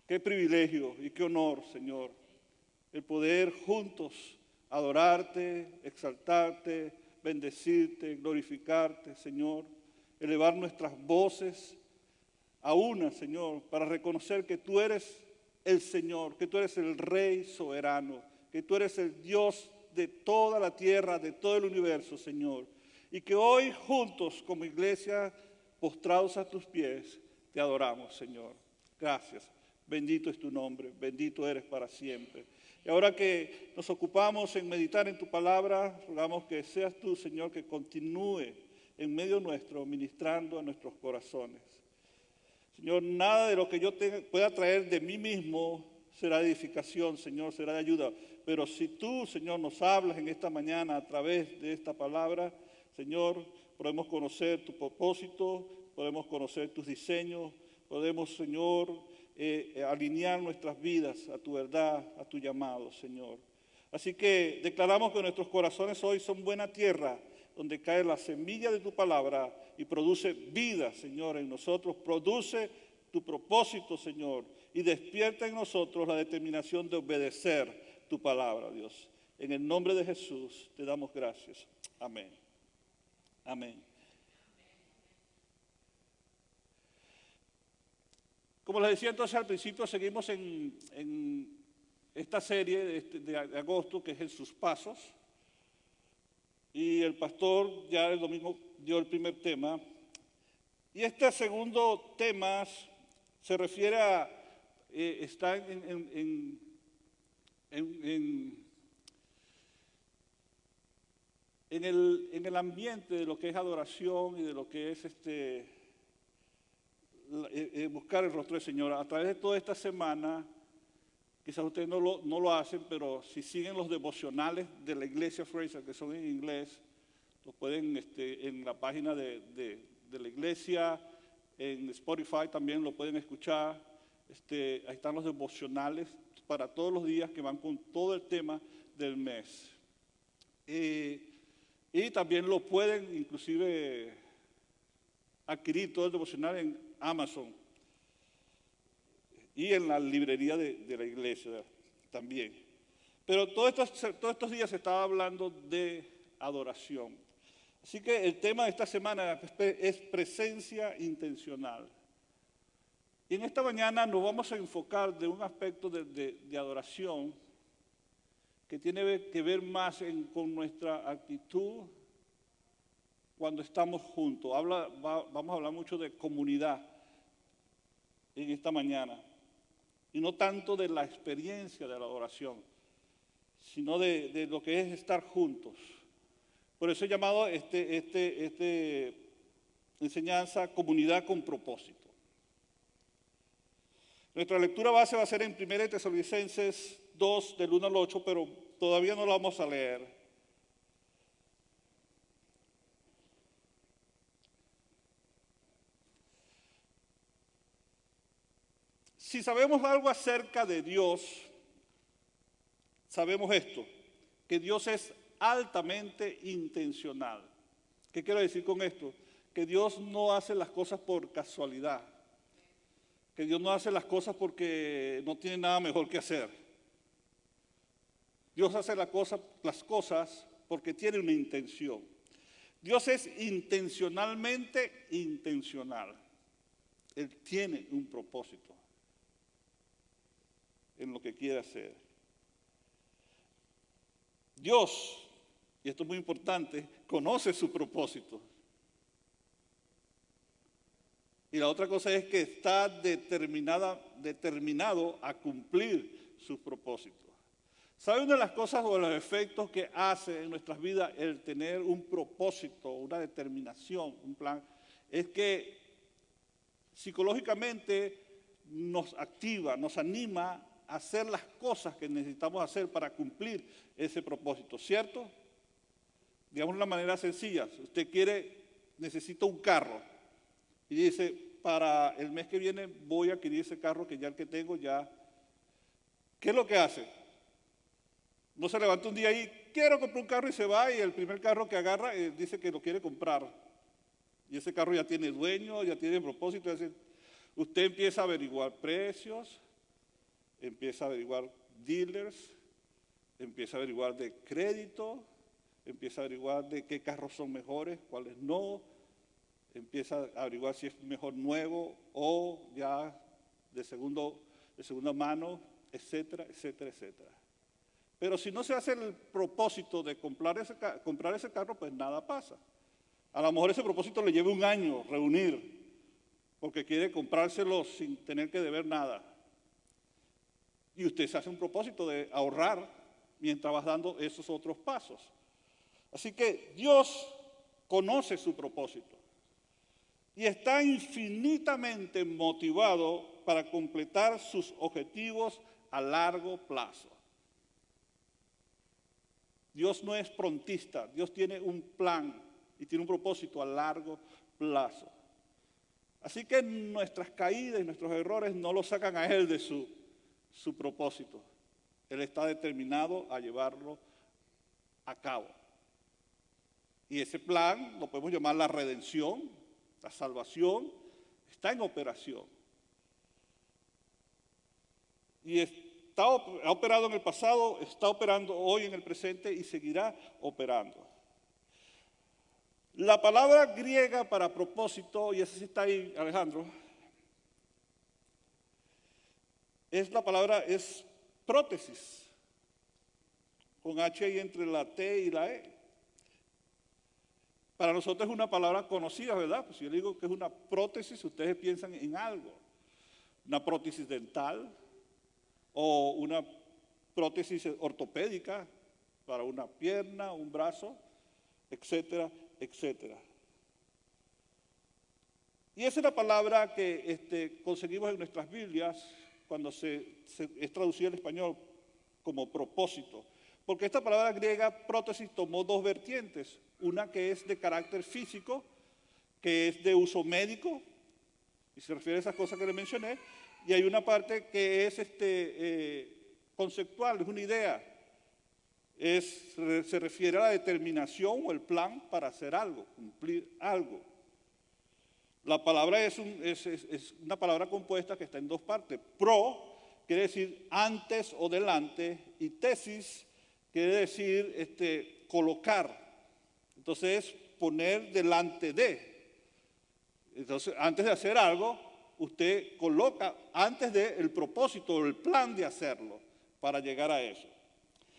Qué privilegio y qué honor, Señor, el poder juntos adorarte, exaltarte, bendecirte, glorificarte, Señor, elevar nuestras voces a una, Señor, para reconocer que tú eres el Señor, que tú eres el Rey soberano, que tú eres el Dios de toda la tierra, de todo el universo, Señor. Y que hoy juntos como iglesia, postrados a tus pies, te adoramos, Señor. Gracias. Bendito es tu nombre, bendito eres para siempre. Y ahora que nos ocupamos en meditar en tu palabra, rogamos que seas tú, Señor, que continúe en medio nuestro, ministrando a nuestros corazones. Señor, nada de lo que yo pueda traer de mí mismo será de edificación, Señor, será de ayuda. Pero si tú, Señor, nos hablas en esta mañana a través de esta palabra, Señor, podemos conocer tu propósito, podemos conocer tus diseños, podemos, Señor, alinear nuestras vidas a tu verdad, a tu llamado, Señor. Así que declaramos que nuestros corazones hoy son buena tierra, donde cae la semilla de tu palabra y produce vida, Señor, en nosotros, produce tu propósito, Señor, y despierta en nosotros la determinación de obedecer tu palabra, Dios. En el nombre de Jesús te damos gracias. Amén. Amén. Como les decía entonces al principio, seguimos en esta serie de agosto, que es en sus pasos. Y el pastor ya el domingo dio el primer tema. Y este segundo tema se refiere a, está en el ambiente de lo que es adoración y de lo que es buscar el rostro del Señor. A través de toda esta semana, quizás ustedes no lo hacen, pero si siguen los devocionales de la iglesia Fraser, que son en inglés, lo pueden en la página de la iglesia, en Spotify también lo pueden escuchar. Ahí están los devocionales para todos los días que van con todo el tema del mes. Y también lo pueden inclusive adquirir todo el devocional en Amazon y en la librería de la iglesia también. Pero todos estos días se estaba hablando de adoración. Así que el tema de esta semana es presencia intencional. Y en esta mañana nos vamos a enfocar de un aspecto de adoración que tiene que ver más con nuestra actitud cuando estamos juntos. Vamos a hablar mucho de comunidad en esta mañana. Y no tanto de la experiencia de la adoración, sino de lo que es estar juntos. Por eso he llamado enseñanza comunidad con propósito. Nuestra lectura base va a ser en 1 Tesalonicenses 2, del 1 al 8, pero todavía no la vamos a leer. Si sabemos algo acerca de Dios, sabemos esto, que Dios es altamente intencional. ¿Qué quiero decir con esto? Que Dios no hace las cosas por casualidad, que Dios no hace las cosas porque no tiene nada mejor que hacer. Dios hace las cosas porque tiene una intención. Dios es intencionalmente intencional. Él tiene un propósito en lo que quiere hacer. Dios, y esto es muy importante, conoce su propósito. Y la otra cosa es que está determinado a cumplir sus propósitos. ¿Sabe una de las cosas o de los efectos que hace en nuestras vidas el tener un propósito, una determinación, un plan? Es que psicológicamente nos activa, nos anima a hacer las cosas que necesitamos hacer para cumplir ese propósito, ¿cierto? Digamos de una manera sencilla, usted necesita un carro y dice, para el mes que viene voy a adquirir ese carro que ya el que tengo ya. ¿Qué es lo que hace? No se levanta un día y quiero comprar un carro y se va y el primer carro que agarra dice que lo quiere comprar. Y ese carro ya tiene dueño, ya tiene propósito. Es decir, usted empieza a averiguar precios, empieza a averiguar dealers, empieza a averiguar de crédito, empieza a averiguar de qué carros son mejores, cuáles no, empieza a averiguar si es mejor nuevo o ya de segunda mano, etcétera, etcétera, etcétera. Pero si no se hace el propósito de comprar ese carro, pues nada pasa. A lo mejor ese propósito le lleva un año reunir, porque quiere comprárselo sin tener que deber nada. Y usted se hace un propósito de ahorrar mientras va dando esos otros pasos. Así que Dios conoce su propósito y está infinitamente motivado para completar sus objetivos a largo plazo. Dios no es prontista, Dios tiene un plan y tiene un propósito a largo plazo. Así que nuestras caídas y nuestros errores no lo sacan a Él de su propósito. Él está determinado a llevarlo a cabo. Y ese plan lo podemos llamar la redención, la salvación, está en operación. Y ha operado en el pasado, está operando hoy en el presente y seguirá operando. La palabra griega para propósito, y esa sí está ahí, Alejandro, es prótesis, con H ahí entre la T y la E. Para nosotros es una palabra conocida, ¿verdad? Pues si yo digo que es una prótesis, ustedes piensan en algo. Una prótesis dental o una prótesis ortopédica para una pierna, un brazo, etcétera, etcétera. Y esa es la palabra que conseguimos en nuestras Biblias cuando es traducida al español como propósito. Porque esta palabra griega, prótesis, tomó dos vertientes. Una que es de carácter físico, que es de uso médico, y se refiere a esas cosas que le mencioné, y hay una parte que es conceptual, es una idea. Se refiere a la determinación o el plan para hacer algo, cumplir algo. La palabra es una palabra compuesta que está en dos partes. Pro quiere decir antes o delante, y tesis quiere decir colocar. Entonces, poner delante de. Entonces, antes de hacer algo, usted coloca antes del propósito o el plan de hacerlo para llegar a eso.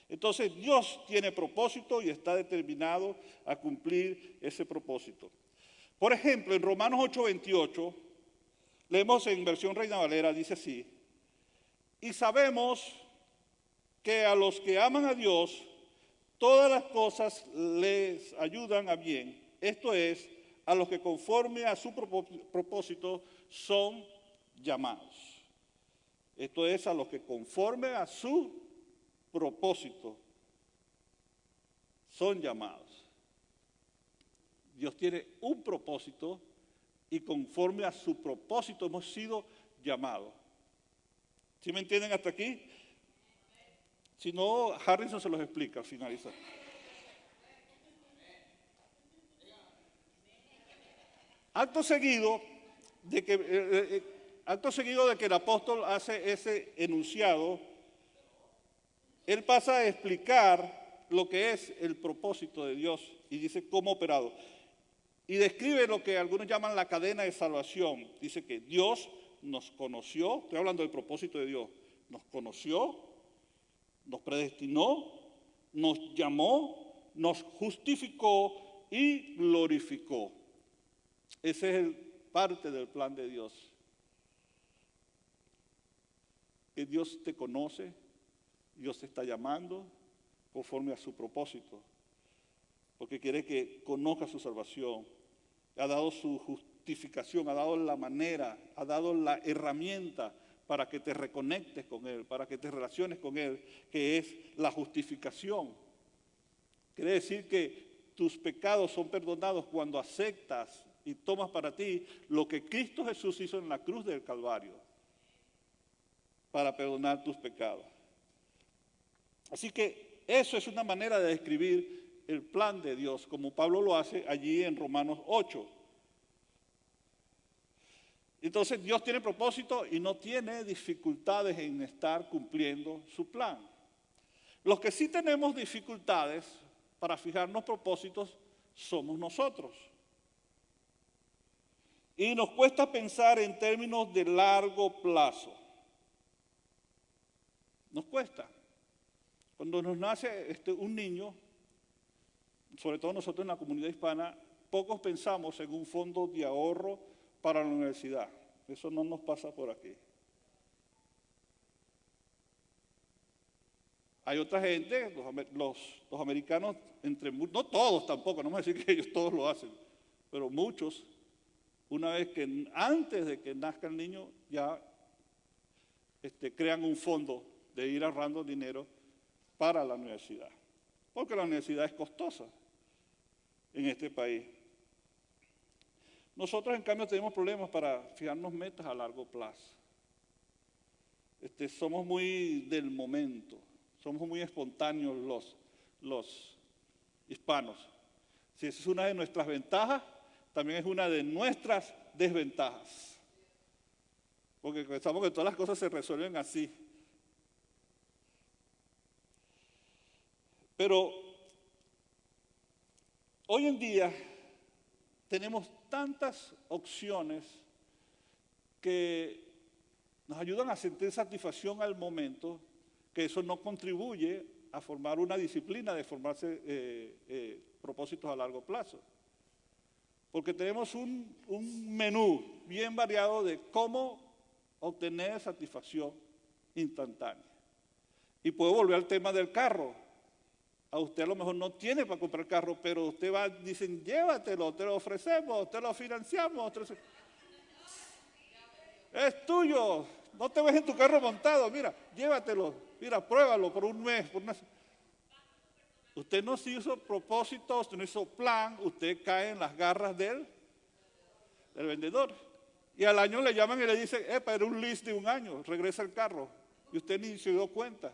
Entonces, Dios tiene propósito y está determinado a cumplir ese propósito. Por ejemplo, en Romanos 8:28, leemos en versión Reina Valera, dice así: y sabemos que a los que aman a Dios, todas las cosas les ayudan a bien. Esto es, a los que conforme a su propósito son llamados. Esto es, a los que conforme a su propósito son llamados. Dios tiene un propósito y conforme a su propósito hemos sido llamados. ¿Sí me entienden hasta aquí? Si no, Harrison se los explica al finalizar. Acto seguido de que el apóstol hace ese enunciado, él pasa a explicar lo que es el propósito de Dios y dice cómo ha operado. Y describe lo que algunos llaman la cadena de salvación. Dice que Dios nos conoció, estoy hablando del propósito de Dios, nos conoció, nos predestinó, nos llamó, nos justificó y glorificó. Ese es parte del plan de Dios. Que Dios te conoce, Dios te está llamando conforme a su propósito, porque quiere que conozca su salvación. Ha dado su justificación, ha dado la manera, ha dado la herramienta para que te reconectes con Él, para que te relaciones con Él, que es la justificación. Quiere decir que tus pecados son perdonados cuando aceptas y tomas para ti lo que Cristo Jesús hizo en la cruz del Calvario para perdonar tus pecados. Así que eso es una manera de describir el plan de Dios, como Pablo lo hace allí en Romanos 8. Entonces Dios tiene propósito y no tiene dificultades en estar cumpliendo su plan. Los que sí tenemos dificultades para fijarnos propósitos somos nosotros. Y nos cuesta pensar en términos de largo plazo. Nos cuesta. Cuando nos nace un niño, sobre todo nosotros en la comunidad hispana, pocos pensamos en un fondo de ahorro para la universidad. Eso no nos pasa por aquí. Hay otra gente, los americanos, no todos tampoco, no vamos a decir que ellos todos lo hacen, pero muchos, antes de que nazca el niño, ya crean un fondo de ir ahorrando dinero para la universidad, porque la universidad es costosa en este país. Nosotros, en cambio, tenemos problemas para fijarnos metas a largo plazo. Somos muy del momento, somos muy espontáneos los hispanos. Si esa es una de nuestras ventajas, también es una de nuestras desventajas. Porque pensamos que todas las cosas se resuelven así. Pero hoy en día tenemos tantas opciones que nos ayudan a sentir satisfacción al momento, que eso no contribuye a formar una disciplina de formarse propósitos a largo plazo. Porque tenemos un menú bien variado de cómo obtener satisfacción instantánea. Y puedo volver al tema del carro. A usted a lo mejor no tiene para comprar carro, pero usted va, dicen, llévatelo, te lo ofrecemos, te lo financiamos. Es tuyo, no te ves en tu carro montado, mira, llévatelo, mira, pruébalo por un mes. Usted no se hizo propósito, usted no hizo plan, usted cae en las garras del vendedor. Y al año le llaman y le dicen, era un lease de un año, regresa el carro. Y usted ni se dio cuenta.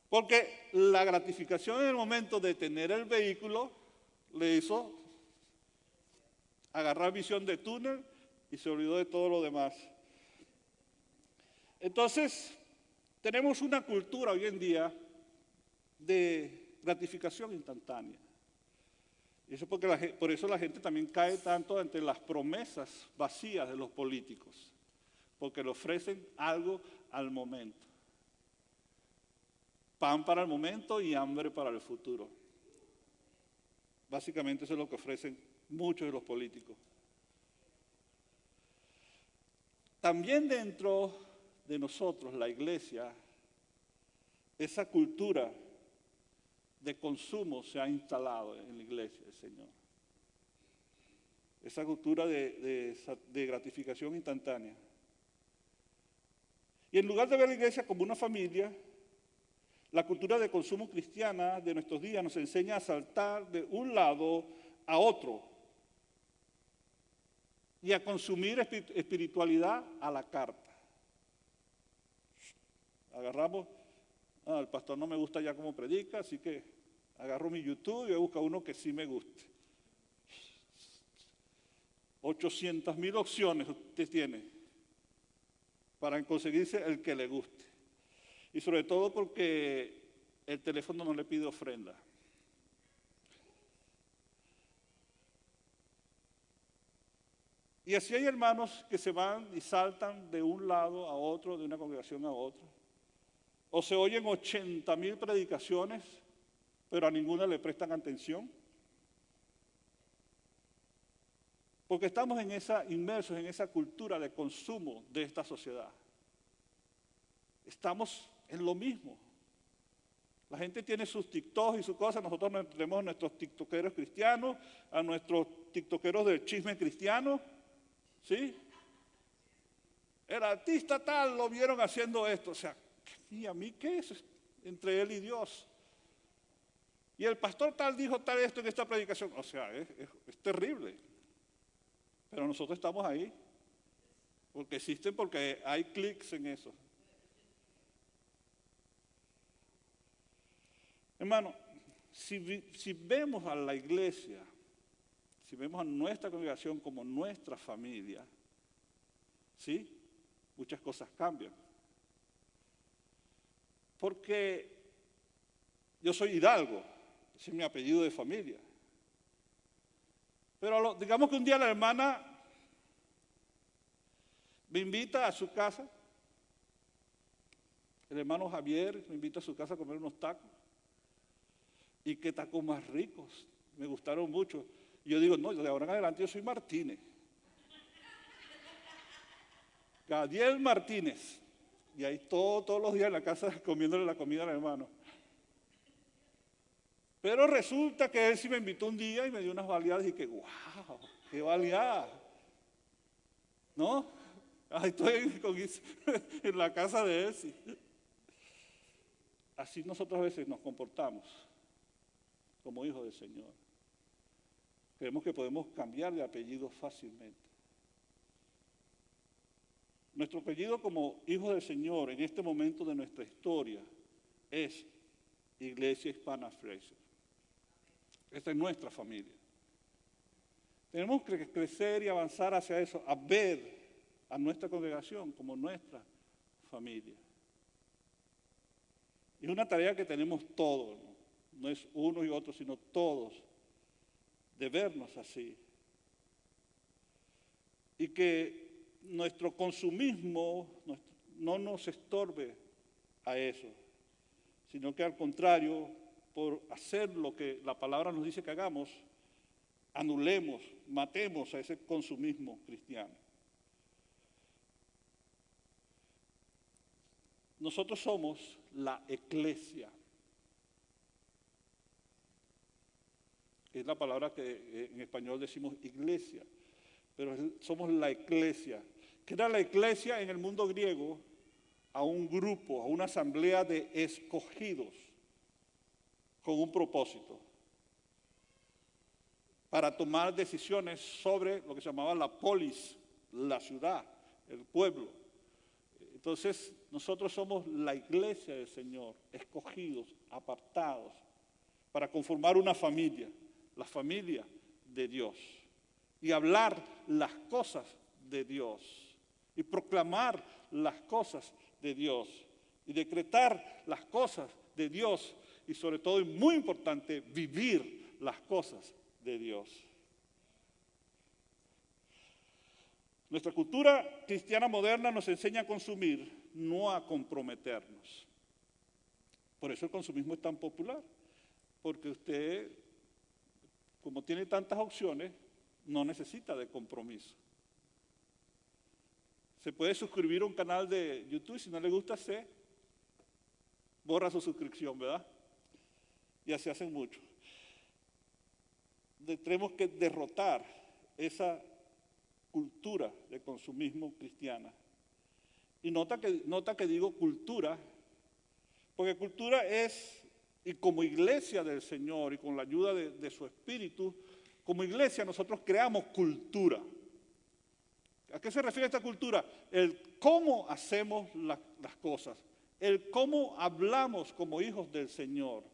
Porque la gratificación en el momento de tener el vehículo le hizo agarrar visión de túnel y se olvidó de todo lo demás. Entonces, tenemos una cultura hoy en día de gratificación instantánea. Y eso por eso la gente también cae tanto ante las promesas vacías de los políticos, porque le ofrecen algo al momento. Pan para el momento y hambre para el futuro. Básicamente eso es lo que ofrecen muchos de los políticos. También dentro de nosotros, la iglesia, esa cultura de consumo se ha instalado en la iglesia del Señor. Esa cultura de gratificación instantánea. Y en lugar de ver la iglesia como una familia, la cultura de consumo cristiana de nuestros días nos enseña a saltar de un lado a otro y a consumir espiritualidad a la carta. Agarramos, el pastor no me gusta ya cómo predica, así que agarro mi YouTube y busco uno que sí me guste. 800,000 opciones usted tiene para conseguirse el que le guste. Y sobre todo porque el teléfono no le pide ofrenda. Y así hay hermanos que se van y saltan de un lado a otro, de una congregación a otra. O se oyen 80,000 predicaciones, pero a ninguna le prestan atención. Porque estamos inmersos en esa cultura de consumo de esta sociedad. Estamos en lo mismo. La gente tiene sus TikToks y sus cosas, nosotros tenemos a nuestros tiktokeros cristianos, a nuestros tiktokeros del chisme cristiano, ¿sí? El artista tal lo vieron haciendo esto, o sea, ¿y a mí qué es entre él y Dios? Y el pastor tal dijo tal esto en esta predicación, o sea, es terrible. Pero nosotros estamos ahí, porque existen, porque hay clics en eso. Hermano, si vemos a la iglesia si vemos a nuestra congregación como nuestra familia, ¿sí? Muchas cosas cambian. Porque yo soy Hidalgo, ese es mi apellido de familia. Pero digamos que un día la hermana me invita a su casa, el hermano Javier me invita a su casa a comer unos tacos. Y qué tacos más ricos, me gustaron mucho. Y yo digo, no, de ahora en adelante yo soy Martínez. Gadiel Martínez. Y ahí todos los días en la casa comiéndole la comida al hermano. Pero resulta que él sí me invitó un día y me dio unas baleadas y que, wow, qué baleada. ¿No? Ahí estoy en la casa de él. Sí. Así nosotros a veces nos comportamos como hijos del Señor. Creemos que podemos cambiar de apellido fácilmente. Nuestro apellido como hijos del Señor en este momento de nuestra historia es Iglesia Hispana Fraser. Esta es nuestra familia. Tenemos que crecer y avanzar hacia eso, a ver a nuestra congregación como nuestra familia. Es una tarea que tenemos todos, no es uno y otro, sino todos, de vernos así. Y que nuestro consumismo no nos estorbe a eso, sino que al contrario, por hacer lo que la palabra nos dice que hagamos, anulemos, matemos a ese consumismo cristiano. Nosotros somos la eclesia. Es la palabra que en español decimos iglesia, pero somos la eclesia. ¿Qué era la eclesia en el mundo griego? A un grupo, a una asamblea de escogidos con un propósito para tomar decisiones sobre lo que se llamaba la polis, la ciudad, el pueblo. Entonces, nosotros somos la iglesia del Señor, escogidos, apartados, para conformar una familia, la familia de Dios, y hablar las cosas de Dios, y proclamar las cosas de Dios, y decretar las cosas de Dios, y sobre todo, y muy importante, vivir las cosas de Dios. Nuestra cultura cristiana moderna nos enseña a consumir, no a comprometernos. Por eso el consumismo es tan popular, porque usted, como tiene tantas opciones, no necesita de compromiso. Se puede suscribir a un canal de YouTube, si no le gusta hacer, borra su suscripción, ¿verdad? Y así hacen mucho. Tenemos que derrotar esa cultura de consumismo cristiana. Y nota que digo cultura, porque cultura es, y como iglesia del Señor y con la ayuda de su Espíritu, como iglesia nosotros creamos cultura. ¿A qué se refiere esta cultura? El cómo hacemos las cosas, el cómo hablamos como hijos del Señor,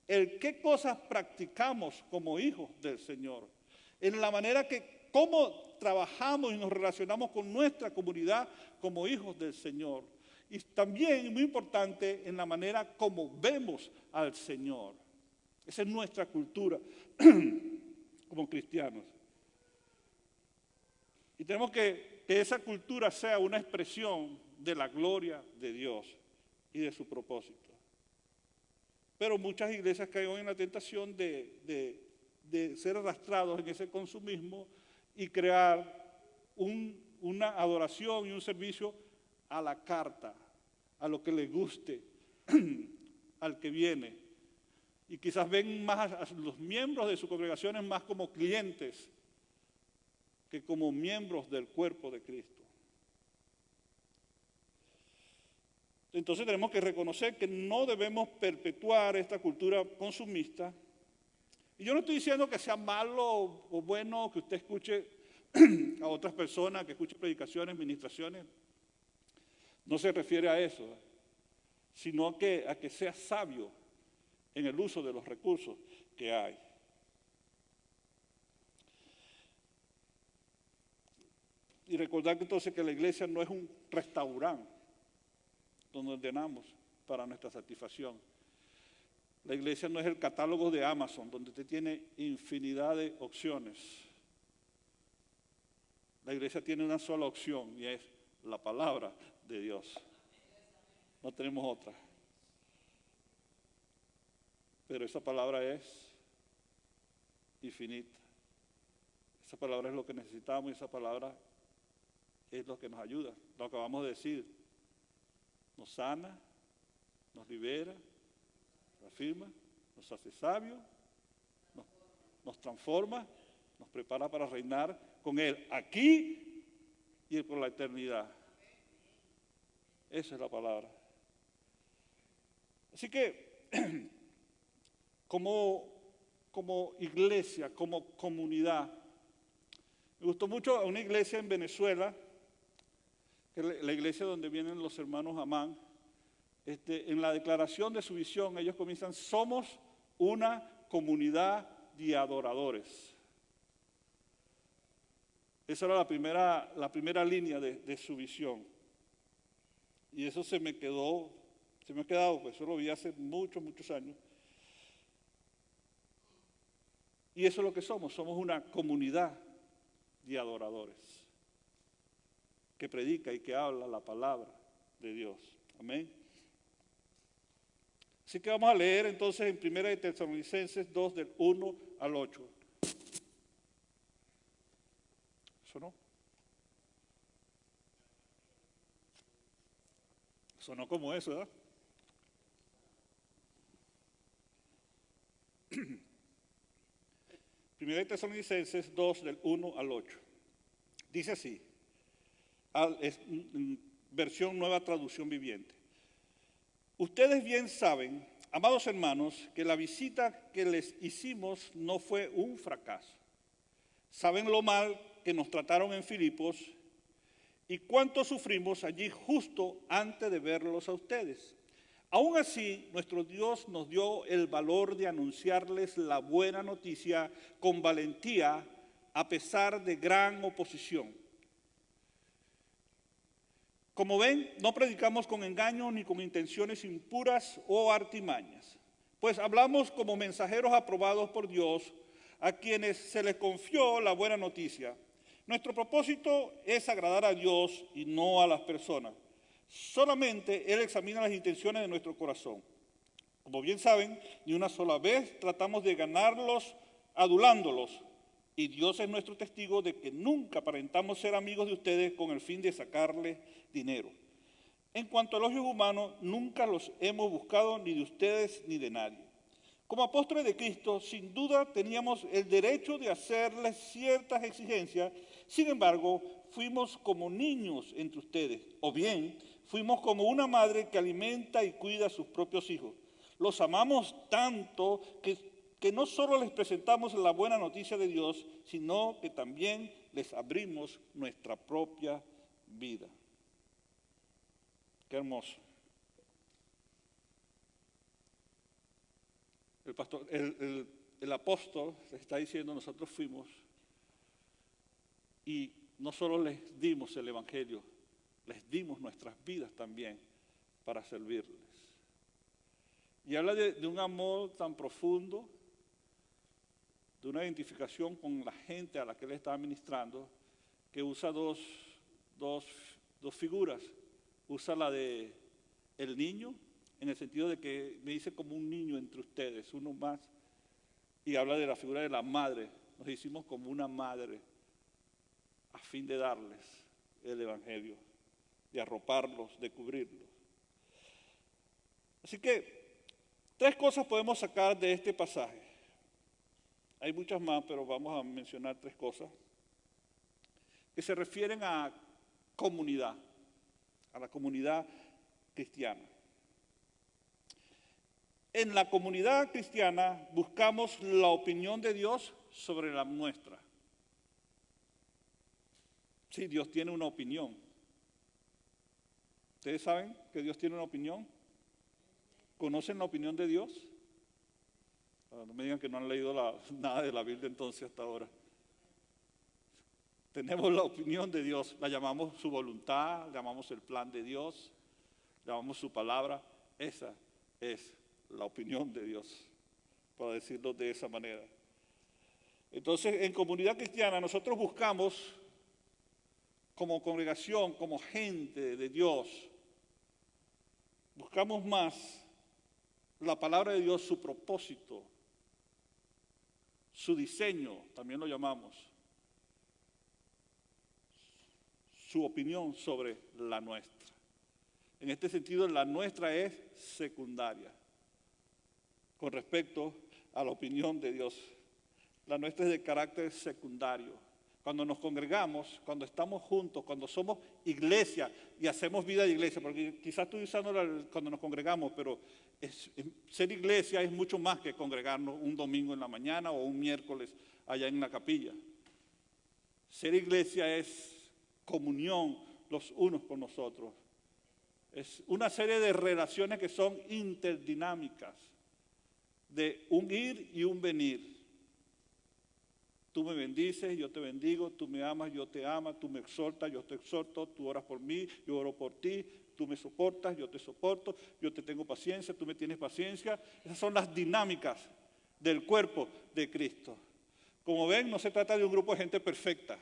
el qué cosas practicamos como hijos del Señor, en la manera que cómo trabajamos y nos relacionamos con nuestra comunidad como hijos del Señor. Y también, muy importante, en la manera como vemos al Señor. Esa es nuestra cultura como cristianos. Y tenemos que esa cultura sea una expresión de la gloria de Dios y de su propósito. Pero muchas iglesias caen en la tentación de ser arrastrados en ese consumismo y crear una adoración y un servicio a la carta, a lo que le guste, al que viene. Y quizás ven más a los miembros de sus congregaciones más como clientes que como miembros del cuerpo de Cristo. Entonces tenemos que reconocer que no debemos perpetuar esta cultura consumista. Y yo no estoy diciendo que sea malo o bueno que usted escuche a otras personas, que escuche predicaciones, ministraciones. No se refiere a eso, sino a que sea sabio en el uso de los recursos que hay. Y recordar que entonces que la iglesia no es un restaurante donde ordenamos para nuestra satisfacción. La iglesia no es el catálogo de Amazon, donde usted tiene infinidad de opciones. La iglesia tiene una sola opción y es la palabra de Dios. No tenemos otra. Pero esa palabra es infinita. Esa palabra es lo que necesitamos y esa palabra es lo que nos ayuda. Lo acabamos de decir. Nos sana, nos libera, nos afirma, nos hace sabios, nos transforma, nos prepara para reinar con Él aquí y por la eternidad. Esa es la palabra. Así que, como iglesia, como comunidad, me gustó mucho a una iglesia en Venezuela, que es la iglesia donde vienen los hermanos Amán. En la declaración de su visión, ellos comienzan: somos una comunidad de adoradores. Esa era la primera línea de su visión. Y eso se me ha quedado, pues eso lo vi hace muchos años. Y eso es lo que somos una comunidad de adoradores, que predica y que habla la palabra de Dios. Amén. Así que vamos a leer entonces en 1 de Tesalonicenses 2, del 1 al 8. ¿Sonó? Sonó como eso, ¿verdad? Primera de Tesalonicenses 2, del 1 al 8. Dice así, versión Nueva Traducción Viviente. Ustedes bien saben, amados hermanos, que la visita que les hicimos no fue un fracaso. Saben lo mal que nos trataron en Filipos y cuánto sufrimos allí justo antes de verlos a ustedes. Aún así, nuestro Dios nos dio el valor de anunciarles la buena noticia con valentía a pesar de gran oposición. Como ven, no predicamos con engaño ni con intenciones impuras o artimañas, pues hablamos como mensajeros aprobados por Dios, a quienes se les confió la buena noticia. Nuestro propósito es agradar a Dios y no a las personas. Solamente Él examina las intenciones de nuestro corazón. Como bien saben, ni una sola vez tratamos de ganarlos adulándolos, y Dios es nuestro testigo de que nunca aparentamos ser amigos de ustedes con el fin de sacarles dinero. En cuanto a elogios humanos, nunca los hemos buscado ni de ustedes ni de nadie. Como apóstoles de Cristo, sin duda teníamos el derecho de hacerles ciertas exigencias, sin embargo, fuimos como niños entre ustedes, o bien fuimos como una madre que alimenta y cuida a sus propios hijos. Los amamos tanto que no solo les presentamos la buena noticia de Dios, sino que también les abrimos nuestra propia vida. Qué hermoso. El apóstol está diciendo: nosotros fuimos y no solo les dimos el evangelio, les dimos nuestras vidas también para servirles. Y habla de un amor tan profundo, de una identificación con la gente a la que él está ministrando, que usa dos figuras. Usa la de el niño, en el sentido de que me dice como un niño entre ustedes, uno más, y habla de la figura de la madre. Nos hicimos como una madre a fin de darles el evangelio, de arroparlos, de cubrirlos. Así que 3 cosas podemos sacar de este pasaje. Hay muchas más, pero vamos a mencionar 3 cosas que se refieren a comunidad, a la comunidad cristiana. En la comunidad cristiana buscamos la opinión de Dios sobre la nuestra. Sí, Dios tiene una opinión. ¿Ustedes saben que Dios tiene una opinión? ¿Conocen la opinión de Dios? No me digan que no han leído nada de la Biblia entonces hasta ahora. Tenemos la opinión de Dios, la llamamos su voluntad, la llamamos el plan de Dios, la llamamos su palabra. Esa es la opinión de Dios, para decirlo de esa manera. Entonces, en Comunidad Cristiana nosotros buscamos como congregación, como gente de Dios, buscamos más la palabra de Dios, su propósito, su diseño, también lo llamamos, su opinión sobre la nuestra. En este sentido, la nuestra es secundaria con respecto a la opinión de Dios. La nuestra es de carácter secundario. Cuando nos congregamos, cuando estamos juntos, cuando somos iglesia y hacemos vida de iglesia, porque quizás estoy usando cuando nos congregamos, pero ser iglesia es mucho más que congregarnos un domingo en la mañana o un miércoles allá en la capilla. Ser iglesia es comunión los unos con los otros. Es una serie de relaciones que son interdinámicas, de un ir y un venir. Tú me bendices, yo te bendigo, tú me amas, yo te amo, tú me exhortas, yo te exhorto, tú oras por mí, yo oro por ti, tú me soportas, yo te soporto, yo te tengo paciencia, tú me tienes paciencia. Esas son las dinámicas del cuerpo de Cristo. Como ven, no se trata de un grupo de gente perfecta.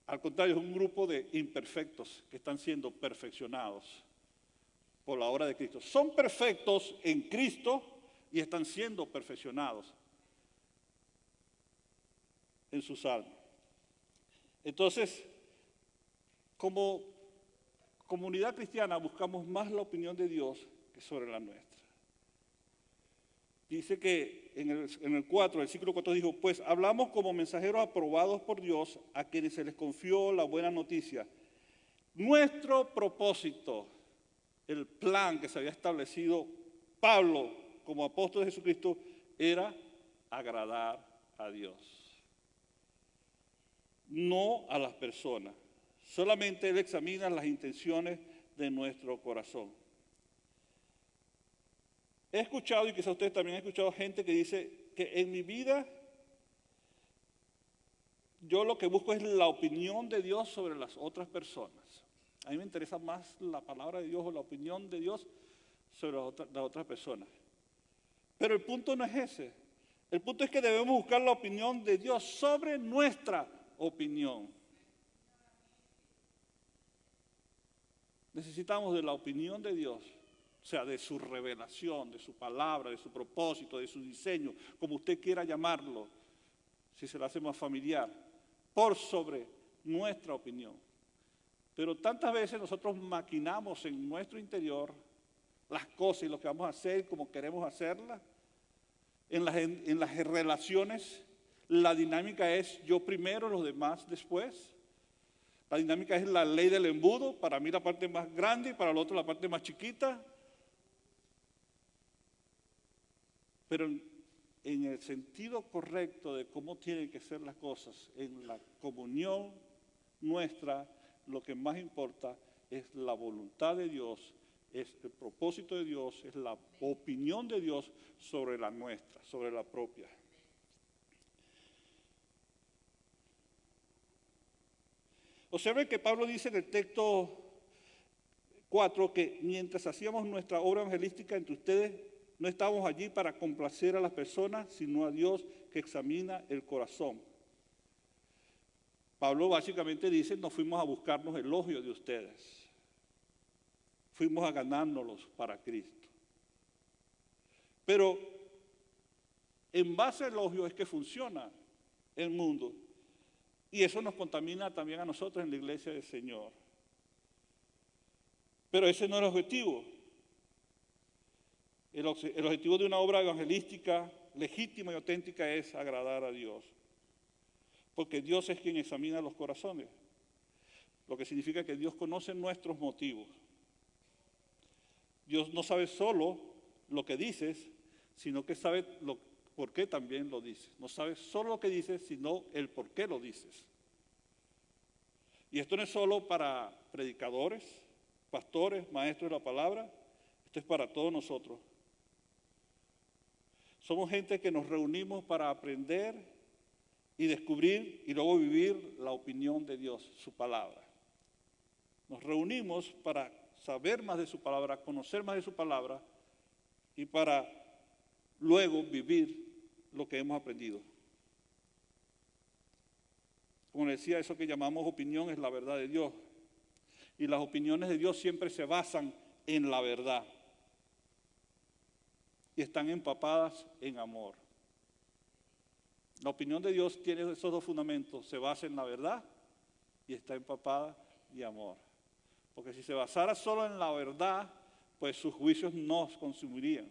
Al contrario, es un grupo de imperfectos que están siendo perfeccionados por la obra de Cristo. Son perfectos en Cristo y están siendo perfeccionados en sus almas. Entonces, como comunidad cristiana buscamos más la opinión de Dios que sobre la nuestra. Dice que en el 4, el versículo 4 dijo, pues hablamos como mensajeros aprobados por Dios a quienes se les confió la buena noticia. Nuestro propósito, el plan que se había establecido Pablo como apóstol de Jesucristo, era agradar a Dios, no a las personas. Solamente Él examina las intenciones de nuestro corazón. He escuchado, y quizás ustedes también han escuchado gente que dice que en mi vida yo lo que busco es la opinión de Dios sobre las otras personas. A mí me interesa más la palabra de Dios o la opinión de Dios sobre las otras personas. Pero el punto no es ese. El punto es que debemos buscar la opinión de Dios sobre nuestra opinión. Necesitamos de la opinión de Dios, o sea, de su revelación, de su palabra, de su propósito, de su diseño, como usted quiera llamarlo, si se lo hace más familiar, por sobre nuestra opinión. Pero tantas veces nosotros maquinamos en nuestro interior las cosas y lo que vamos a hacer como queremos hacerlas. En las relaciones, la dinámica es yo primero, los demás después. La dinámica es la ley del embudo, para mí la parte más grande y para el otro la parte más chiquita. Pero en el sentido correcto de cómo tienen que ser las cosas, en la comunión nuestra, lo que más importa es la voluntad de Dios, es el propósito de Dios, es la opinión de Dios sobre la nuestra, sobre la propia. Observen que Pablo dice en el texto 4 que mientras hacíamos nuestra obra evangelística entre ustedes, no estábamos allí para complacer a las personas, sino a Dios que examina el corazón. Pablo básicamente dice, no fuimos a buscarnos elogios de ustedes, fuimos a ganárnoslos para Cristo. Pero en base al elogio es que funciona el mundo. Y eso nos contamina también a nosotros en la iglesia del Señor. Pero ese no es el objetivo. El objetivo de una obra evangelística legítima y auténtica es agradar a Dios. Porque Dios es quien examina los corazones. Lo que significa que Dios conoce nuestros motivos. Dios no sabe solo lo que dices, sino que sabe por qué también lo dices. No sabe solo lo que dices, sino el por qué lo dices. Y esto no es solo para predicadores, pastores, maestros de la palabra, esto es para todos nosotros. Somos gente que nos reunimos para aprender y descubrir y luego vivir la opinión de Dios, su palabra. Nos reunimos para saber más de su palabra, conocer más de su palabra y para luego vivir lo que hemos aprendido. Como decía, eso que llamamos opinión es la verdad de Dios. Y las opiniones de Dios siempre se basan en la verdad y están empapadas en amor. La opinión de Dios tiene esos dos fundamentos, se basa en la verdad y está empapada de amor. Porque si se basara solo en la verdad, pues sus juicios nos consumirían.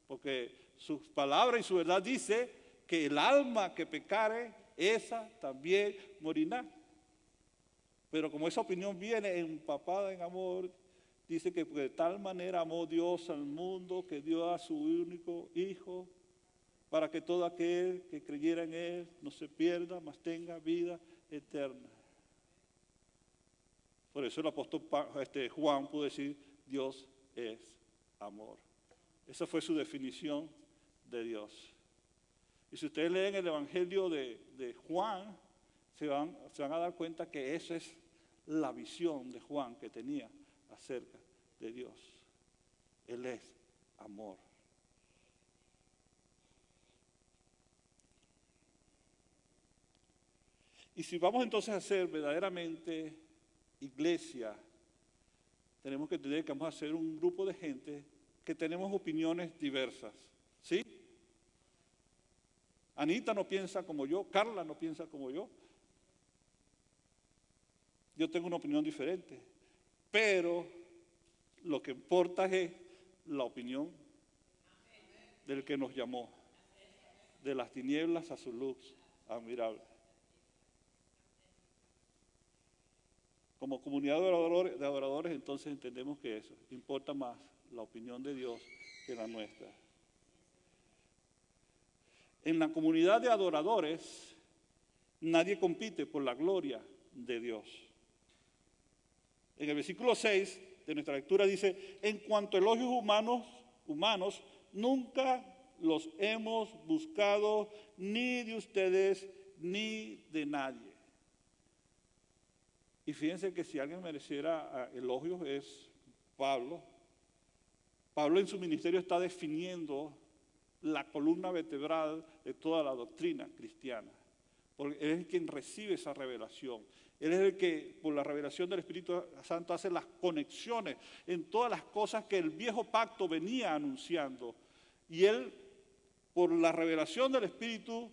Porque su palabra y su verdad dice que el alma que pecare, esa también morirá. Pero como esa opinión viene empapada en amor, dice que de tal manera amó Dios al mundo que dio a su único Hijo, para que todo aquel que creyera en Él no se pierda, mas tenga vida eterna. Por eso el apóstol Juan pudo decir, Dios es amor. Esa fue su definición de Dios. Y si ustedes leen el Evangelio de Juan, se van a dar cuenta que esa es la visión de Juan que tenía acerca de Dios. Él es amor. Y si vamos entonces a ser verdaderamente iglesia, tenemos que entender que vamos a ser un grupo de gente que tenemos opiniones diversas, ¿sí? Anita no piensa como yo, Carla no piensa como yo. Yo tengo una opinión diferente, pero lo que importa es la opinión del que nos llamó, de las tinieblas a su luz admirable. Como comunidad de adoradores, entonces entendemos que eso, importa más la opinión de Dios que la nuestra. En la comunidad de adoradores, nadie compite por la gloria de Dios. En el versículo 6 de nuestra lectura dice, en cuanto a elogios humanos, nunca los hemos buscado ni de ustedes ni de nadie. Y fíjense que si alguien mereciera elogios es Pablo. Pablo en su ministerio está definiendo la columna vertebral de toda la doctrina cristiana. Porque él es el quien recibe esa revelación. Él es el que, por la revelación del Espíritu Santo, hace las conexiones en todas las cosas que el viejo pacto venía anunciando. Y él, por la revelación del Espíritu,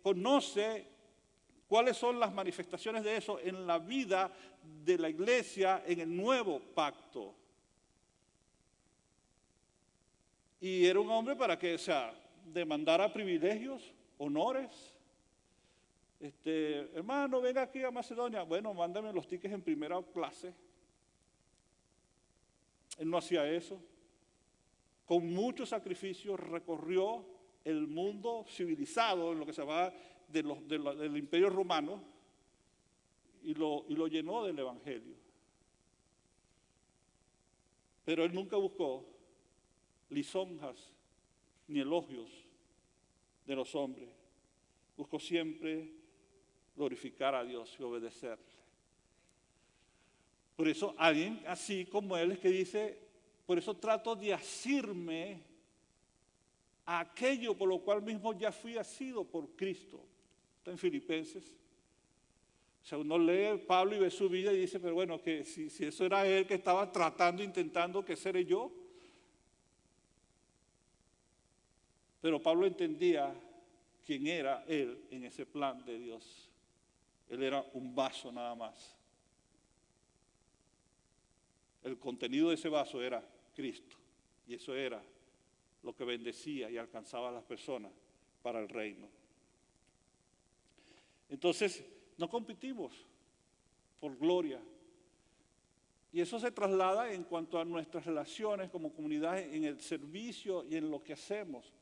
conoce cuáles son las manifestaciones de eso en la vida de la iglesia en el nuevo pacto. Y era un hombre para que, demandara privilegios, honores. Hermano, venga aquí a Macedonia. Bueno, mándame los tickets en primera clase. Él no hacía eso. Con mucho sacrificio recorrió el mundo civilizado, en lo que se llama del Imperio Romano, y lo llenó del Evangelio. Pero él nunca buscó lisonjas ni elogios de los hombres. Buscó siempre glorificar a Dios y obedecerle. Por eso alguien así como él es que dice, por eso trato de asirme a aquello por lo cual mismo ya fui asido por Cristo. Está en Filipenses. O sea, uno lee Pablo y ve su vida y dice, pero bueno, que si eso era él que estaba tratando, intentando, ¿qué seré yo? Pero Pablo entendía quién era él en ese plan de Dios. Él era un vaso nada más. El contenido de ese vaso era Cristo. Y eso era lo que bendecía y alcanzaba a las personas para el reino. Entonces, no competimos por gloria. Y eso se traslada en cuanto a nuestras relaciones como comunidad, en el servicio y en lo que hacemos.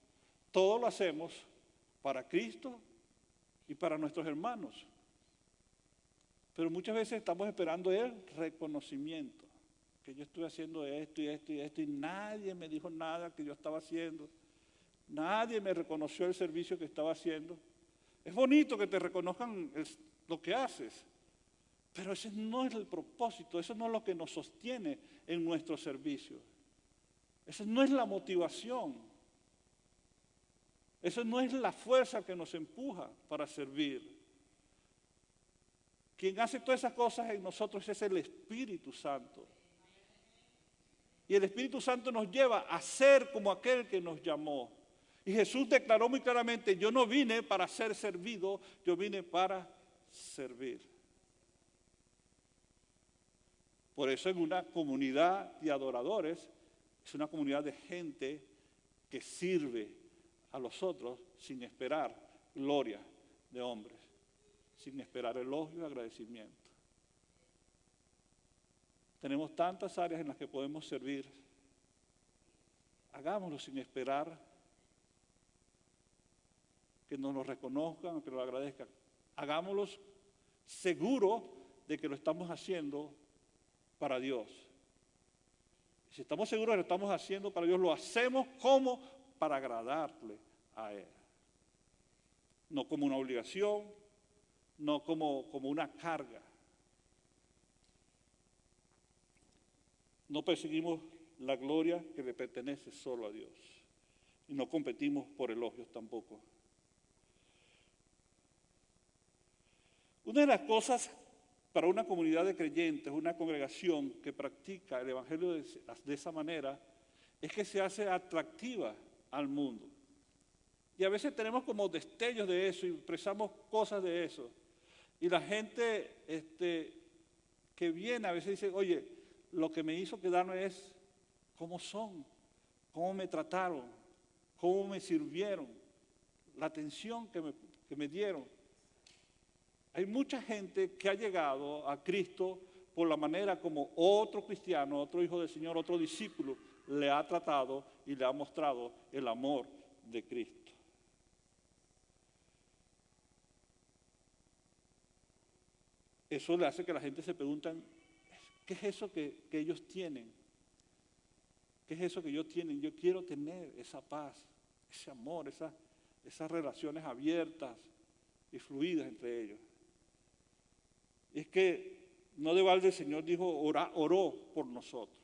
Todo lo hacemos para Cristo y para nuestros hermanos. Pero muchas veces estamos esperando el reconocimiento. Que yo estoy haciendo esto y esto y esto y nadie me dijo nada que yo estaba haciendo. Nadie me reconoció el servicio que estaba haciendo. Es bonito que te reconozcan lo que haces, pero ese no es el propósito, eso no es lo que nos sostiene en nuestro servicio. Esa no es la motivación. Eso no es la fuerza que nos empuja para servir. Quien hace todas esas cosas en nosotros es el Espíritu Santo. Y el Espíritu Santo nos lleva a ser como aquel que nos llamó. Y Jesús declaró muy claramente, yo no vine para ser servido, yo vine para servir. Por eso en una comunidad de adoradores, es una comunidad de gente que sirve a los otros sin esperar gloria de hombres, sin esperar elogio y agradecimiento. Tenemos tantas áreas en las que podemos servir. Hagámoslo sin esperar que nos lo reconozcan, que lo agradezcan. Hagámoslo seguro de que lo estamos haciendo para Dios. Si estamos seguros de que lo estamos haciendo para Dios, lo hacemos como para agradarle a Él. No como una obligación, no como una carga. No perseguimos la gloria que le pertenece solo a Dios. Y no competimos por elogios tampoco. Una de las cosas para una comunidad de creyentes, una congregación que practica el Evangelio de esa manera, es que se hace atractiva al mundo. Y a veces tenemos como destellos de eso y expresamos cosas de eso. Y la gente que viene a veces dice, oye, lo que me hizo quedarme es cómo son, cómo me trataron, cómo me sirvieron, la atención que me dieron. Hay mucha gente que ha llegado a Cristo por la manera como otro cristiano, otro hijo del Señor, otro discípulo le ha tratado y le ha mostrado el amor de Cristo. Eso le hace que la gente se pregunte, ¿qué es eso que ellos tienen? ¿Qué es eso que ellos tienen? Yo quiero tener esa paz, ese amor, esas relaciones abiertas y fluidas entre ellos. Y es que no de balde el Señor dijo, oró por nosotros.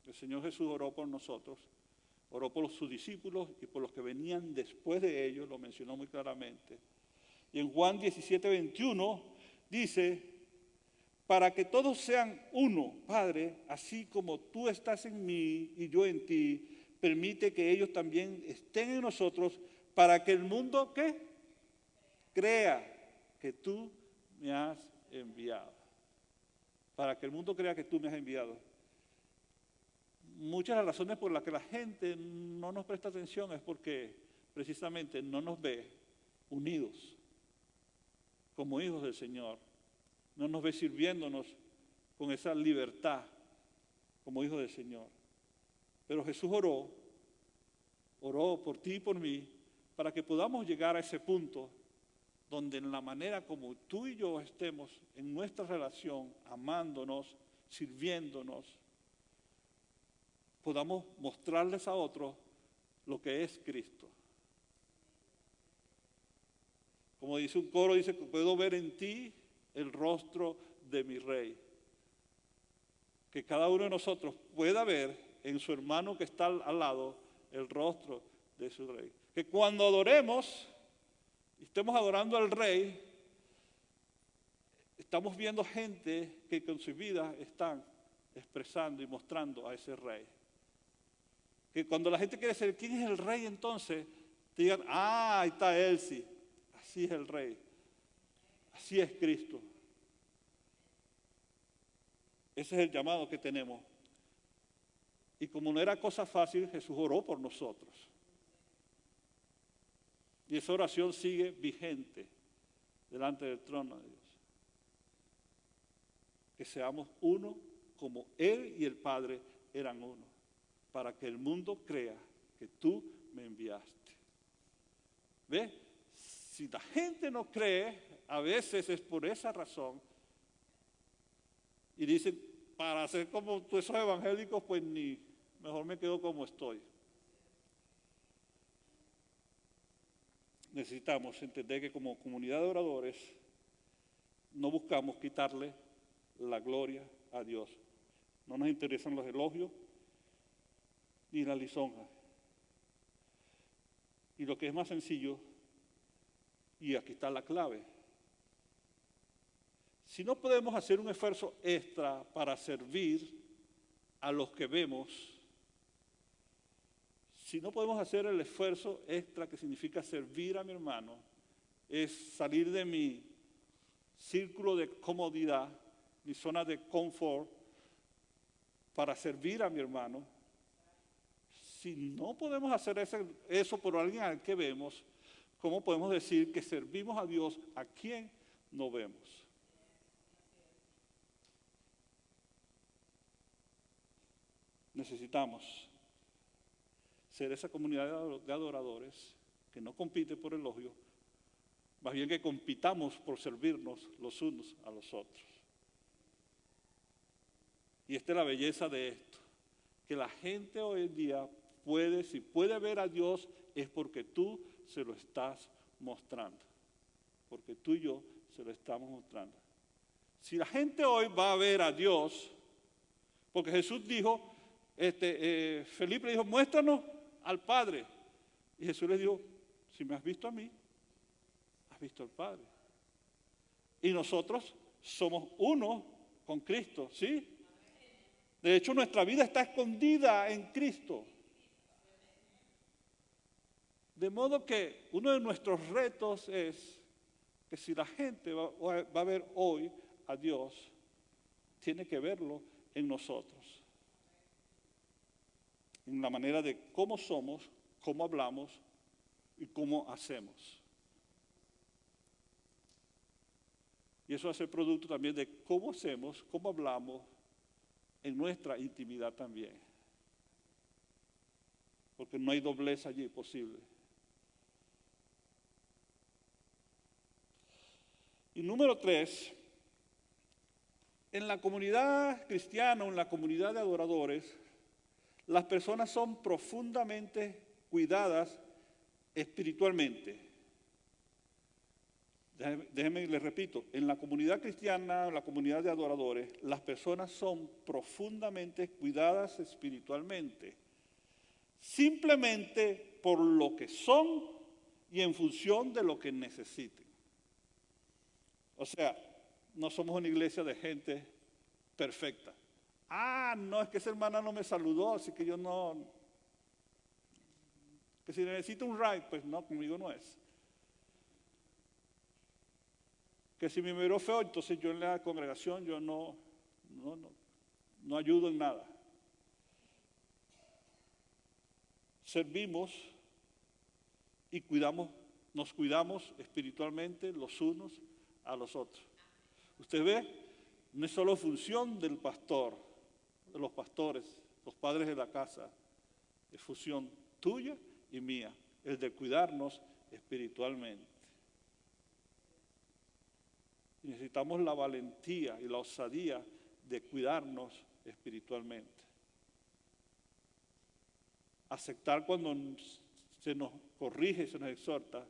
El Señor Jesús oró por nosotros, oró por sus discípulos y por los que venían después de ellos, lo mencionó muy claramente. Y en Juan 17:21 dice, para que todos sean uno, Padre, así como tú estás en mí y yo en ti, permite que ellos también estén en nosotros, para que el mundo, ¿qué? Crea que tú me has enviado. Para que el mundo crea que tú me has enviado. Muchas de las razones por las que la gente no nos presta atención es porque precisamente no nos ve unidos como hijos del Señor. No nos ve sirviéndonos con esa libertad como hijos del Señor. Pero Jesús oró por ti y por mí, para que podamos llegar a ese punto donde en la manera como tú y yo estemos en nuestra relación, amándonos, sirviéndonos, podamos mostrarles a otros lo que es Cristo. Como dice un coro, dice que puedo ver en ti el rostro de mi Rey. Que cada uno de nosotros pueda ver en su hermano que está al lado el rostro de su Rey. Que cuando adoremos, estemos adorando al Rey, estamos viendo gente que con su vida están expresando y mostrando a ese Rey. Que cuando la gente quiere saber quién es el Rey, entonces te digan, ahí está él, sí, así es el Rey, así es Cristo. Ese es el llamado que tenemos. Y como no era cosa fácil, Jesús oró por nosotros. Y esa oración sigue vigente delante del trono de Dios. Que seamos uno como Él y el Padre eran uno, para que el mundo crea que tú me enviaste. ¿Ves? Si la gente no cree, a veces es por esa razón. Y dicen, para ser como tú esos evangélicos, pues mejor me quedo como estoy. necesitamos entender que como comunidad de oradores no buscamos quitarle la gloria a Dios. No nos interesan los elogios ni la lisonja. Y lo que es más sencillo, y aquí está la clave, si no podemos hacer un esfuerzo extra para servir a los que vemos, si no podemos hacer el esfuerzo extra que significa servir a mi hermano, es salir de mi círculo de comodidad, mi zona de confort, para servir a mi hermano. Si no podemos hacer eso por alguien al que vemos, ¿cómo podemos decir que servimos a Dios a quien no vemos? Necesitamos ser esa comunidad de adoradores que no compite por elogio, más bien que compitamos por servirnos los unos a los otros. Y esta es la belleza de esto, que la gente hoy en día si puede ver a Dios es porque tú se lo estás mostrando, porque tú y yo se lo estamos mostrando. Si la gente hoy va a ver a Dios, porque Jesús dijo, Felipe le dijo, muéstranos al Padre. Y Jesús le dijo, si me has visto a mí, has visto al Padre. Y nosotros somos uno con Cristo, ¿sí? De hecho, nuestra vida está escondida en Cristo. De modo que uno de nuestros retos es que si la gente va a ver hoy a Dios, tiene que verlo en nosotros. En la manera de cómo somos, cómo hablamos y cómo hacemos. Y eso va a ser producto también de cómo hacemos, cómo hablamos en nuestra intimidad también. Porque no hay doblez allí posible. Y número 3, en la comunidad cristiana o en la comunidad de adoradores, las personas son profundamente cuidadas espiritualmente. Déjenme, les repito, en la comunidad cristiana, en la comunidad de adoradores, las personas son profundamente cuidadas espiritualmente, simplemente por lo que son y en función de lo que necesiten. O sea, no somos una iglesia de gente perfecta. No, es que esa hermana no me saludó, así que yo no... Que si necesita un ride, pues no, conmigo no es. Que si me miró feo, entonces yo en la congregación yo no ayudo en nada. Servimos y nos cuidamos espiritualmente los unos a los otros. Usted ve, no es solo función del pastor, de los pastores, los padres de la casa, es función tuya y mía, el de cuidarnos espiritualmente. Y necesitamos la valentía y la osadía de cuidarnos espiritualmente. Aceptar cuando se nos corrige, se nos exhorta,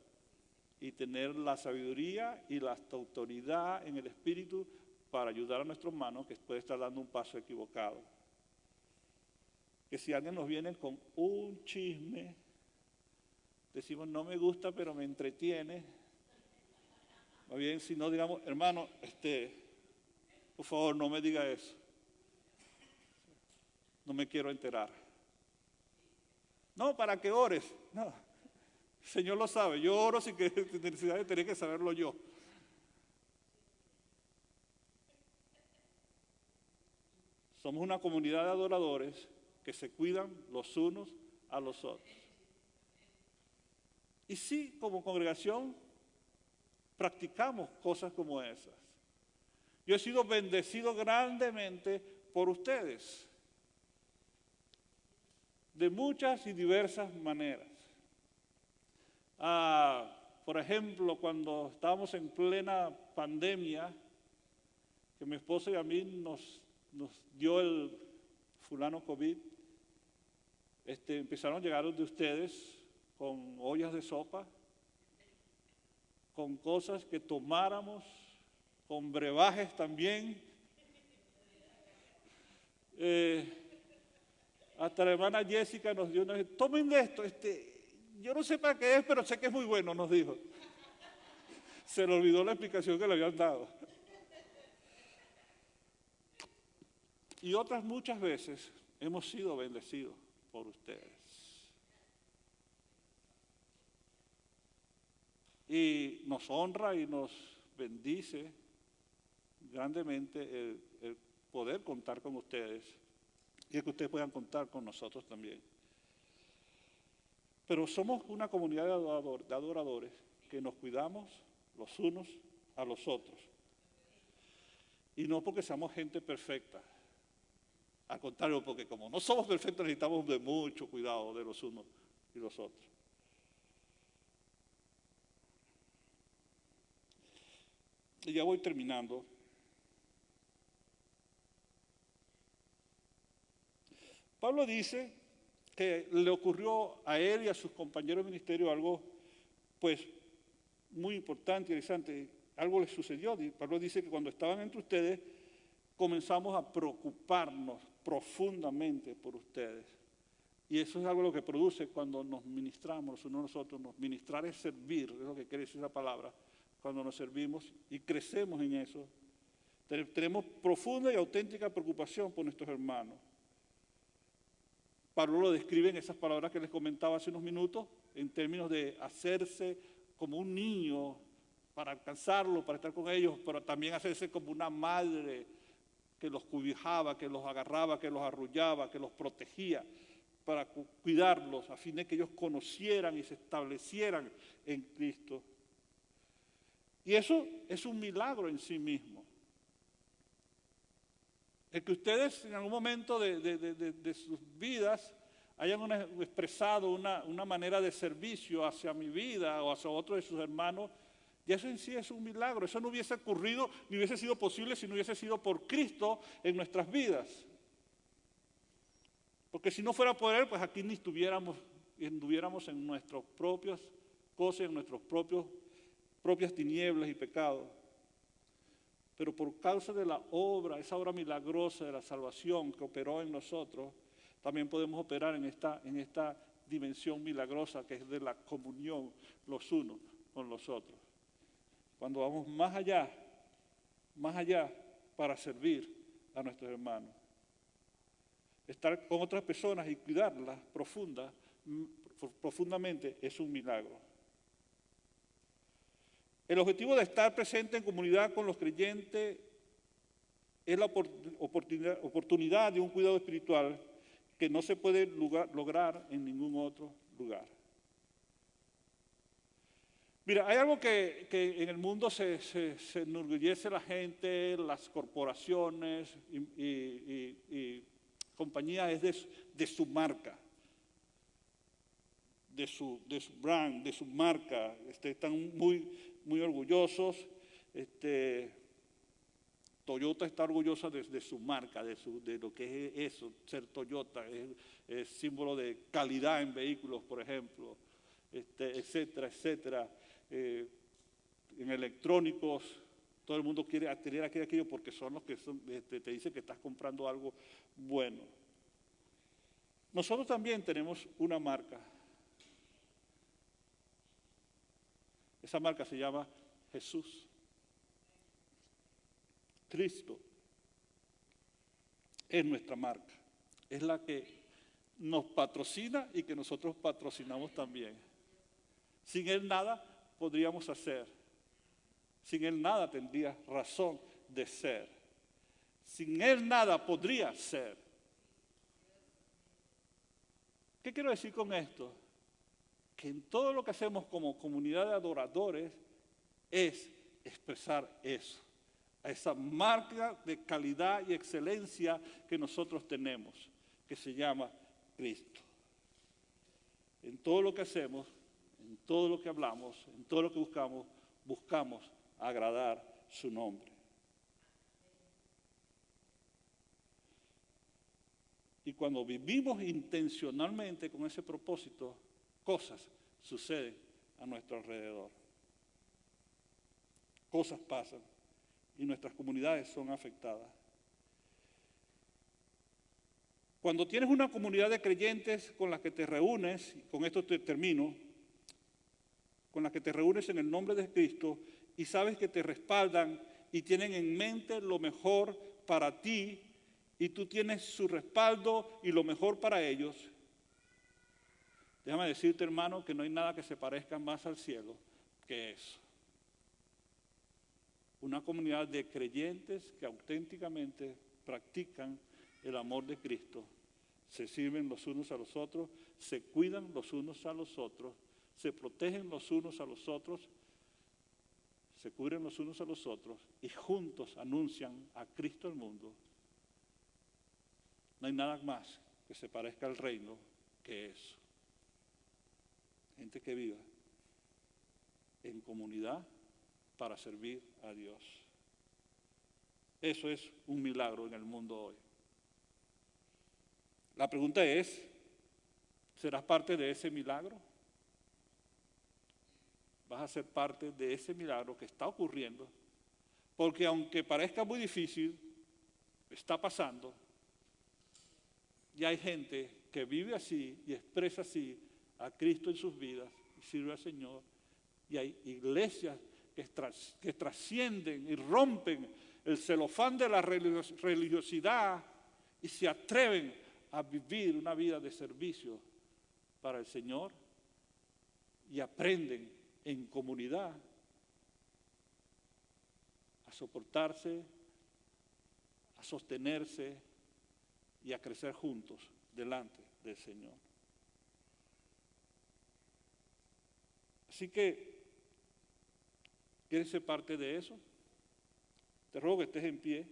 y tener la sabiduría y la autoridad en el espíritu para ayudar a nuestro hermano que puede estar dando un paso equivocado. Que si alguien nos viene con un chisme, decimos no me gusta pero me entretiene. Más bien si no digamos, hermano, por favor no me diga eso. No me quiero enterar. No, para que ores. No. El Señor lo sabe, yo oro sin necesidad de tener que saberlo yo. Somos una comunidad de adoradores que se cuidan los unos a los otros. Y sí, como congregación, practicamos cosas como esas. Yo he sido bendecido grandemente por ustedes, de muchas y diversas maneras. Por ejemplo, cuando estábamos en plena pandemia, que mi esposa y a mí nos dio el fulano COVID, empezaron a llegar de ustedes con ollas de sopa con cosas que tomáramos, con brebajes también. Hasta la hermana Jessica nos dio, tomen de esto, yo no sé para qué es, pero sé que es muy bueno, nos dijo. Se le olvidó la explicación que le habían dado. Y otras muchas veces hemos sido bendecidos por ustedes. Y nos honra y nos bendice grandemente el poder contar con ustedes y que ustedes puedan contar con nosotros también. Pero somos una comunidad de adoradores que nos cuidamos los unos a los otros. Y no porque seamos gente perfecta. Al contrario, porque como no somos perfectos necesitamos de mucho cuidado de los unos y los otros. Y ya voy terminando. Pablo dice que le ocurrió a él y a sus compañeros de ministerio algo, pues, muy importante, interesante. Algo les sucedió. Pablo dice que cuando estaban entre ustedes, comenzamos a preocuparnos profundamente por ustedes. Y eso es algo lo que produce cuando nos ministramos los unos a nosotros. Ministrar es servir, es lo que quiere decir la palabra. Cuando nos servimos y crecemos en eso, tenemos profunda y auténtica preocupación por nuestros hermanos. Pablo lo describe en esas palabras que les comentaba hace unos minutos, en términos de hacerse como un niño para alcanzarlo, para estar con ellos, pero también hacerse como una madre que los cobijaba, que los agarraba, que los arrullaba, que los protegía, para cuidarlos, a fin de que ellos conocieran y se establecieran en Cristo. Y eso es un milagro en sí mismo. El que ustedes en algún momento de sus vidas hayan expresado una manera de servicio hacia mi vida o hacia otro de sus hermanos, y eso en sí es un milagro. Eso no hubiese ocurrido ni hubiese sido posible si no hubiese sido por Cristo en nuestras vidas. Porque si no fuera por Él, pues aquí ni anduviéramos en nuestras propias cosas, en nuestras propias tinieblas y pecados. Pero por causa de la obra, esa obra milagrosa de la salvación que operó en nosotros, también podemos operar en esta dimensión milagrosa que es de la comunión los unos con los otros. Cuando vamos más allá para servir a nuestros hermanos. Estar con otras personas y cuidarlas profundamente es un milagro. El objetivo de estar presente en comunidad con los creyentes es la oportunidad de un cuidado espiritual que no se puede lograr en ningún otro lugar. Mira, hay algo que en el mundo se enorgullece la gente, las corporaciones y compañías, es de su marca, de su brand, de su marca. Están muy orgullosos. Toyota está orgullosa de su marca, de lo que es eso, ser Toyota, es símbolo de calidad en vehículos, por ejemplo, etcétera, etcétera. En electrónicos, todo el mundo quiere tener aquello porque son los que te dicen que estás comprando algo bueno. Nosotros también tenemos una marca. Esa marca se llama Jesús. Cristo es nuestra marca. Es la que nos patrocina y que nosotros patrocinamos también. Sin Él nada podríamos hacer. Sin Él nada tendría razón de ser. Sin Él nada podría ser. ¿Qué quiero decir con esto? Que en todo lo que hacemos como comunidad de adoradores es expresar eso, a esa marca de calidad y excelencia que nosotros tenemos, que se llama Cristo. En todo lo que hacemos, en todo lo que hablamos, en todo lo que buscamos agradar su nombre. Y cuando vivimos intencionalmente con ese propósito, cosas suceden a nuestro alrededor. cosas pasan y nuestras comunidades son afectadas. Cuando tienes una comunidad de creyentes con la que te reúnes, y con esto termino, con la que te reúnes en el nombre de Cristo y sabes que te respaldan y tienen en mente lo mejor para ti y tú tienes su respaldo y lo mejor para ellos, déjame decirte, hermano, que no hay nada que se parezca más al cielo que eso. Una comunidad de creyentes que auténticamente practican el amor de Cristo, se sirven los unos a los otros, se cuidan los unos a los otros, se protegen los unos a los otros, se cubren los unos a los otros y juntos anuncian a Cristo al mundo. No hay nada más que se parezca al reino que eso. Gente que viva en comunidad para servir a Dios. Eso es un milagro en el mundo hoy. La pregunta es, ¿serás parte de ese milagro? Vas a ser parte de ese milagro que está ocurriendo, porque aunque parezca muy difícil, está pasando, y hay gente que vive así y expresa así a Cristo en sus vidas y sirve al Señor, y hay iglesias que trascienden y rompen el celofán de la religiosidad y se atreven a vivir una vida de servicio para el Señor y aprenden en comunidad a soportarse, a sostenerse y a crecer juntos delante del Señor. Así que, ¿quieres ser parte de eso? Te ruego que estés en pie.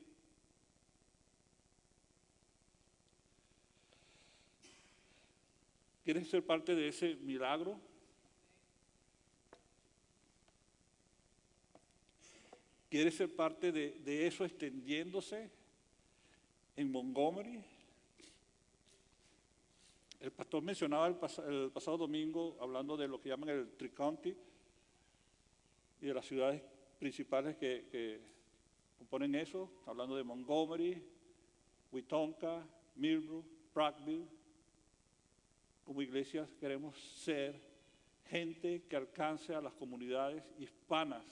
¿Quieres ser parte de ese milagro? ¿Quieres ser parte de eso extendiéndose en Montgomery? El pastor mencionaba el pasado domingo, hablando de lo que llaman el Tri-County y de las ciudades principales que componen eso, hablando de Montgomery, Wetumpka, Millbrook, Prattville. Como iglesias queremos ser gente que alcance a las comunidades hispanas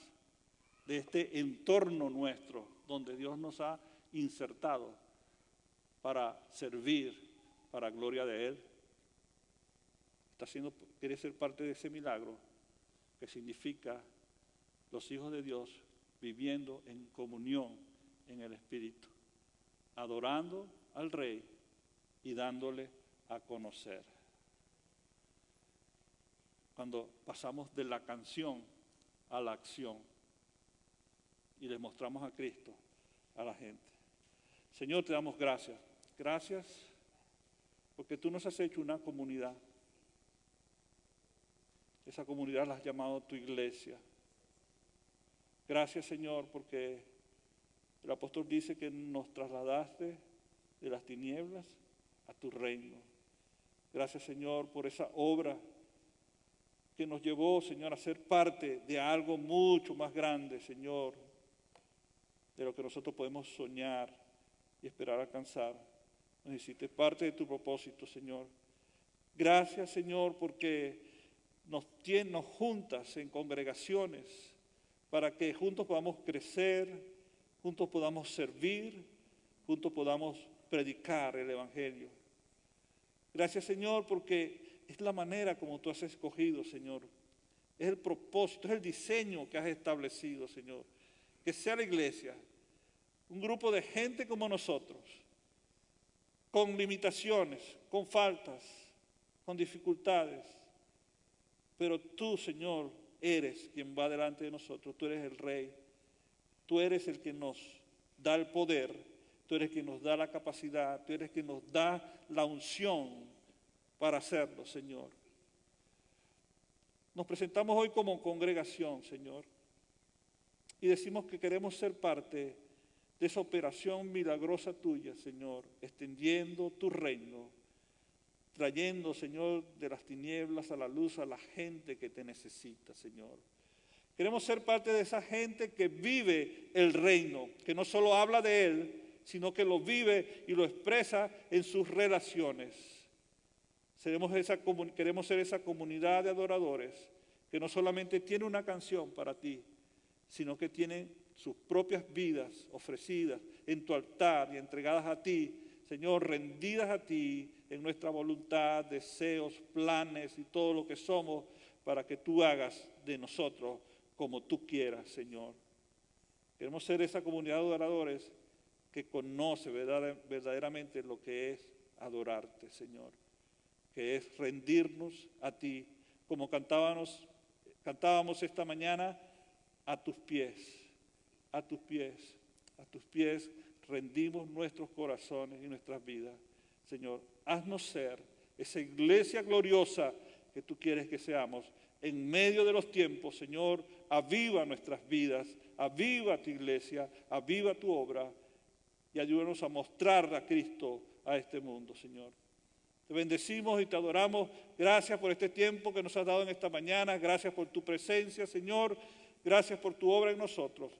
de este entorno nuestro, donde Dios nos ha insertado para servir para gloria de Él. Quiere ser parte de ese milagro que significa los hijos de Dios viviendo en comunión en el Espíritu, adorando al Rey y dándole a conocer. Cuando pasamos de la canción a la acción y le mostramos a Cristo a la gente. Señor, te damos gracias. Gracias porque tú nos has hecho una comunidad. Esa comunidad la has llamado tu iglesia. Gracias, Señor, porque el apóstol dice que nos trasladaste de las tinieblas a tu reino. Gracias, Señor, por esa obra que nos llevó, Señor, a ser parte de algo mucho más grande, Señor, de lo que nosotros podemos soñar y esperar alcanzar. Nos hiciste parte de tu propósito, Señor. Gracias, Señor, porque nos juntas en congregaciones para que juntos podamos crecer, juntos podamos servir, juntos podamos predicar el Evangelio. Gracias, Señor, porque es la manera como tú has escogido, Señor. Es el propósito, es el diseño que has establecido, Señor. Que sea la iglesia un grupo de gente como nosotros, con limitaciones, con faltas, con dificultades. Pero tú, Señor, eres quien va delante de nosotros. Tú eres el Rey. Tú eres el que nos da el poder. Tú eres quien nos da la capacidad. Tú eres quien nos da la unción para hacerlo, Señor. Nos presentamos hoy como congregación, Señor, y decimos que queremos ser parte de esa operación milagrosa tuya, Señor, extendiendo tu reino, trayendo, Señor, de las tinieblas a la luz a la gente que te necesita, Señor. Queremos ser parte de esa gente que vive el reino, que no solo habla de él, sino que lo vive y lo expresa en sus relaciones. Queremos ser esa comunidad de adoradores que no solamente tiene una canción para ti, sino que tiene sus propias vidas ofrecidas en tu altar y entregadas a ti, Señor, rendidas a ti en nuestra voluntad, deseos, planes y todo lo que somos, para que tú hagas de nosotros como tú quieras, Señor. Queremos ser esa comunidad de adoradores que conoce verdaderamente lo que es adorarte, Señor, que es rendirnos a ti, como cantábamos esta mañana, a tus pies, a tus pies, a tus pies rendimos nuestros corazones y nuestras vidas. Señor, haznos ser esa iglesia gloriosa que tú quieres que seamos. En medio de los tiempos, Señor, aviva nuestras vidas, aviva tu iglesia, aviva tu obra y ayúdanos a mostrar a Cristo a este mundo, Señor. Te bendecimos y te adoramos. Gracias por este tiempo que nos has dado en esta mañana. Gracias por tu presencia, Señor. Gracias por tu obra en nosotros.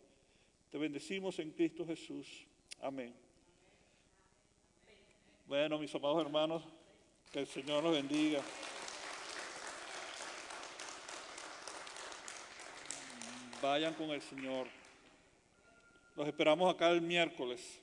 Te bendecimos en Cristo Jesús. Amén. Bueno, mis amados hermanos, que el Señor los bendiga. Vayan con el Señor. Los esperamos acá el miércoles.